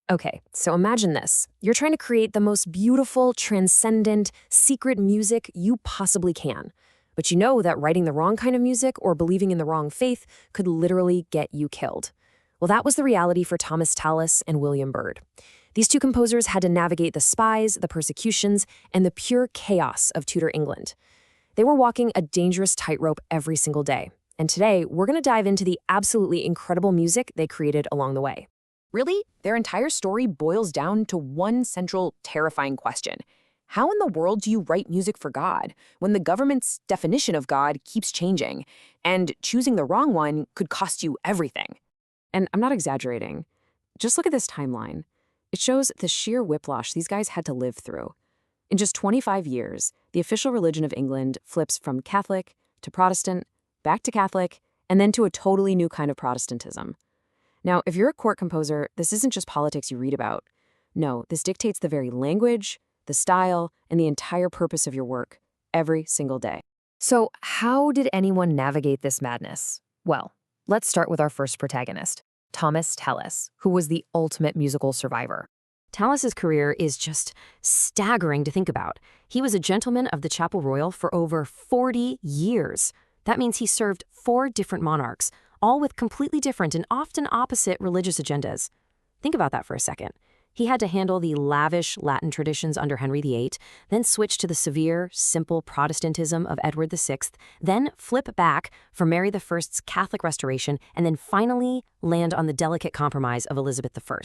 Okay, so imagine this. You're trying to create the most beautiful, transcendent, secret music you possibly can. But you know that writing the wrong kind of music or believing in the wrong faith could literally get you killed. Well, that was the reality for Thomas Tallis and William Byrd. These two composers had to navigate the spies, the persecutions, and the pure chaos of Tudor England. They were walking a dangerous tightrope every single day. And today, we're going to dive into the absolutely incredible music they created along the way. Really, their entire story boils down to one central, terrifying question. How in the world do you write music for God when the government's definition of God keeps changing, and choosing the wrong one could cost you everything? And I'm not exaggerating. Just look at this timeline. It shows the sheer whiplash these guys had to live through. In just 25 years, the official religion of England flips from Catholic to Protestant, back to Catholic, and then to a totally new kind of Protestantism. Now, if you're a court composer, this isn't just politics you read about. No, this dictates the very language, the style, and the entire purpose of your work, every single day. So, how did anyone navigate this madness? Well, let's start with our first protagonist, Thomas Tallis, who was the ultimate musical survivor. Tallis's career is just staggering to think about. He was a gentleman of the Chapel Royal for over 40 years. That means he served 4 different monarchs, all with completely different and often opposite religious agendas. Think about that for a second. He had to handle the lavish Latin traditions under Henry VIII, then switch to the severe, simple Protestantism of Edward VI, then flip back for Mary I's Catholic Restoration, and then finally land on the delicate compromise of Elizabeth I.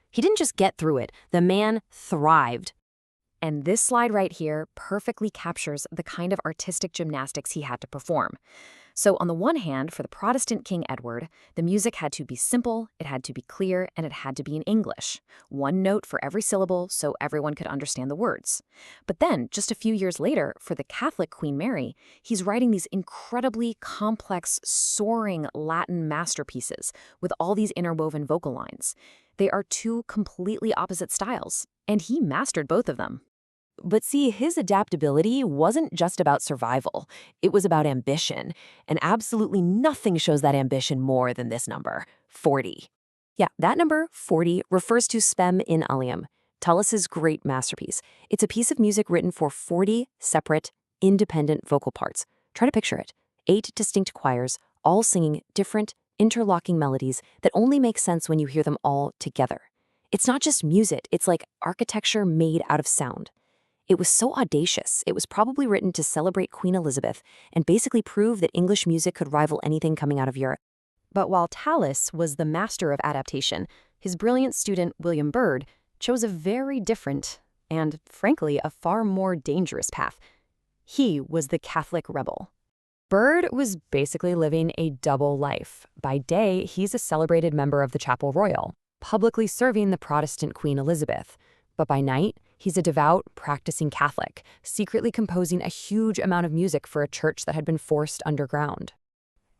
He didn't just get through it, the man thrived. And this slide right here perfectly captures the kind of artistic gymnastics he had to perform. So on the one hand, for the Protestant King Edward, the music had to be simple, it had to be clear, and it had to be in English. One note for every syllable so everyone could understand the words. But then, just a few years later, for the Catholic Queen Mary, he's writing these incredibly complex, soaring Latin masterpieces with all these interwoven vocal lines. They are two completely opposite styles, and he mastered both of them. But see, his adaptability wasn't just about survival. It was about ambition. And absolutely nothing shows that ambition more than this number, 40. Yeah, that number, 40, refers to Spem in Alium, Tallis's great masterpiece. It's a piece of music written for 40 separate, independent vocal parts. Try to picture it. 8 distinct choirs, all singing different, interlocking melodies that only make sense when you hear them all together. It's not just music, it's like architecture made out of sound. It was so audacious, it was probably written to celebrate Queen Elizabeth and basically prove that English music could rival anything coming out of Europe. But while Tallis was the master of adaptation, his brilliant student William Byrd chose a very different and, frankly, a far more dangerous path. He was the Catholic rebel. Byrd was basically living a double life. By day, he's a celebrated member of the Chapel Royal, publicly serving the Protestant Queen Elizabeth. But by night, he's a devout, practicing Catholic, secretly composing a huge amount of music for a church that had been forced underground.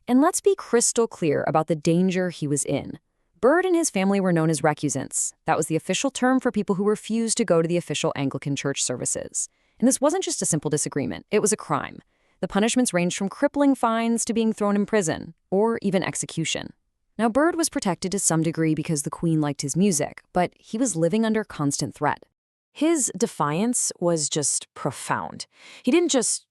And let's be crystal clear about the danger he was in. Byrd and his family were known as recusants. That was the official term for people who refused to go to the official Anglican church services. And this wasn't just a simple disagreement, it was a crime. The punishments ranged from crippling fines to being thrown in prison, or even execution. Now, Byrd was protected to some degree because the Queen liked his music, but he was living under constant threat. His defiance was just profound. He didn't just,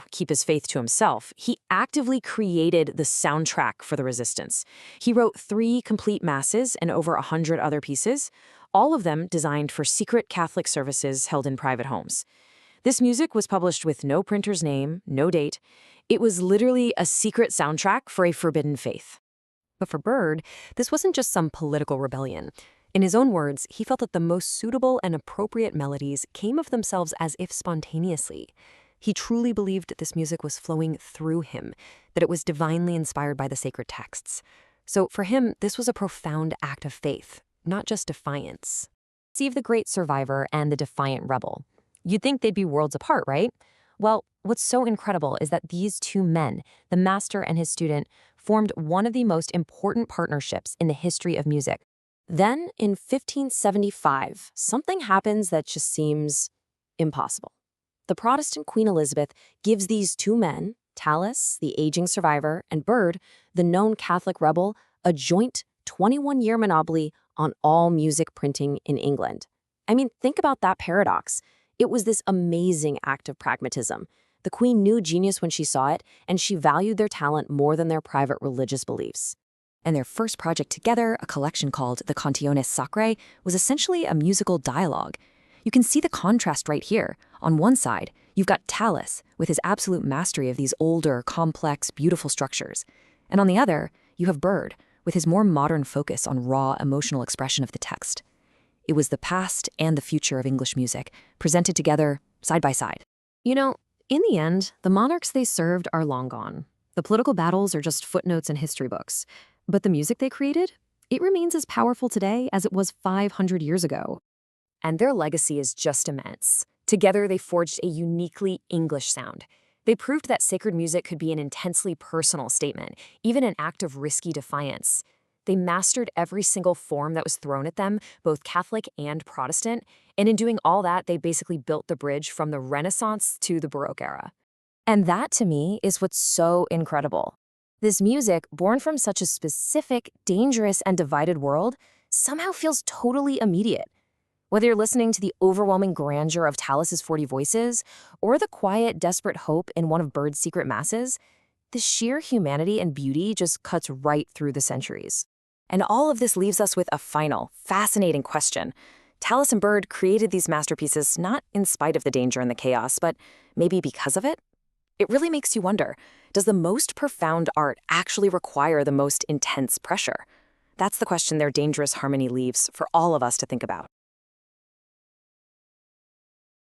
keep his faith to himself. He actively created the soundtrack for the resistance. He wrote 3 complete masses and over 100 other pieces, all of them designed for secret Catholic services held in private homes. This music was published with no printer's name, no date. It was literally a secret soundtrack for a forbidden faith. But for Byrd, this wasn't just some political rebellion. In his own words, he felt that the most suitable and appropriate melodies came of themselves as if spontaneously. He truly believed this music was flowing through him, that it was divinely inspired by the sacred texts. So for him, this was a profound act of faith, not just defiance. See the great survivor and the defiant rebel. You'd think they'd be worlds apart, right? Well, what's so incredible is that these two men, the master and his student, formed one of the most important partnerships in the history of music. Then, in 1575, something happens that just seems impossible. The Protestant Queen Elizabeth gives these two men, Tallis, the aging survivor, and Byrd, the known Catholic rebel, a joint 21-year monopoly on all music printing in England. I mean, think about that paradox. It was this amazing act of pragmatism. The Queen knew genius when she saw it, and she valued their talent more than their private religious beliefs. And their first project together, a collection called the Cantiones Sacrae, was essentially a musical dialogue. You can see the contrast right here. On one side, you've got Tallis, with his absolute mastery of these older, complex, beautiful structures. And on the other, you have Byrd, with his more modern focus on raw, emotional expression of the text. It was the past and the future of English music, presented together, side by side. You know, in the end, the monarchs they served are long gone. The political battles are just footnotes in history books. But the music they created, it remains as powerful today as it was 500 years ago. And their legacy is just immense. Together, they forged a uniquely English sound. They proved that sacred music could be an intensely personal statement, even an act of risky defiance. They mastered every single form that was thrown at them, both Catholic and Protestant, and in doing all that, they basically built the bridge from the Renaissance to the Baroque era. And that, to me, is what's so incredible. This music, born from such a specific, dangerous, and divided world, somehow feels totally immediate. Whether you're listening to the overwhelming grandeur of Tallis's 40 voices, or the quiet, desperate hope in one of Byrd's secret masses, the sheer humanity and beauty just cuts right through the centuries. And all of this leaves us with a final, fascinating question. Tallis and Byrd created these masterpieces not in spite of the danger and the chaos, but maybe because of it? It really makes you wonder, does the most profound art actually require the most intense pressure? That's the question their dangerous harmony leaves for all of us to think about.